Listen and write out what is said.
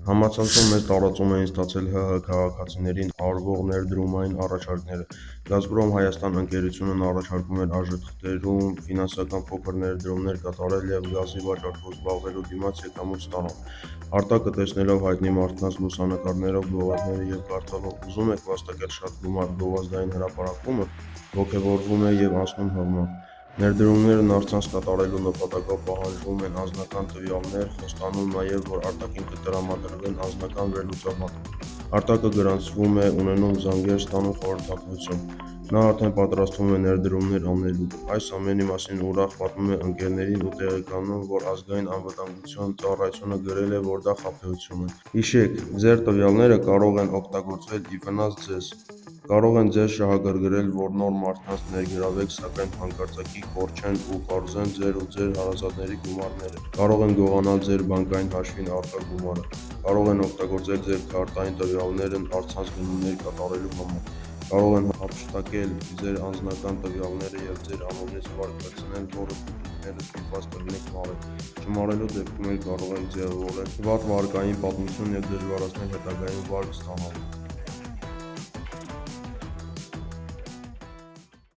Համացանցում մեծ տարածում էին ստացել ՀՀ քաղաքացիներին արվող ներդրումային առաջարկները։ «Գազպրոմ Հայաստան» ընկերությունն առաջարկում էր արժեթղթերում ֆինանսական փոքր ներդրումներ կատարել և գազի վաճառքով զբաղվելու դիմաց եկամուտ ստանալ։ Արտակը տեսնելով հայտնի մարդկանց լուսանկարներով գովազդները և կարդալով «Ուզում եք վաստակել շատ գումար» գովազդային հրապարակումը, ոգևորվում է և անցնում հղմամբ։ Ներդրումներն առցանց կատարելու նպատակով պահանջվում են անձնական տվյալներ, խոստանում նաև, որ արտաքին կտրամադրվեն անձնական վերլուծաբան։ Արտակը գրանցվում է, ունենում զանգեր ստանում խորհրդատվություն։ Նա արդեն պատրաստվում է ներդրումներ անելու։ Այս ամենի մասին ուրախ պատմում է ընկերներին ու տեղեկանում, որ Ազգային անվտանգության ծառայությունը գրել է, որ դա խաբեություն է։ Հիշեք, ձեր տվյալները կարող են օգտագործվել ի վնաս ձեզ։ Կարող են ձեզ շահագրգռել, որ նոր մարդկանց ներգրավեք, սակայն հանկարծակի կորչեն ու պարզեն ձեր ու ձեր հարազատների գումարները։ Կարող են գողանալ ձեր բանկային հաշվին առկա գումարը։ Կարող են օգտագործել ձեր քարտային տվյալներն առցանց գնումներ կատարելու համար։ Կարող են հափշտակել ձեր անձնական տվյալները և ձեր անունից վարկ վերցնել, որը դուք ինքներդ ստիպված կլինեք մարել։ Չմարելու դեպքում էլ կարող եք ձևավորել վատ վարկային պատմություն և դժվարացնել հետագայում վարկ ստանալը։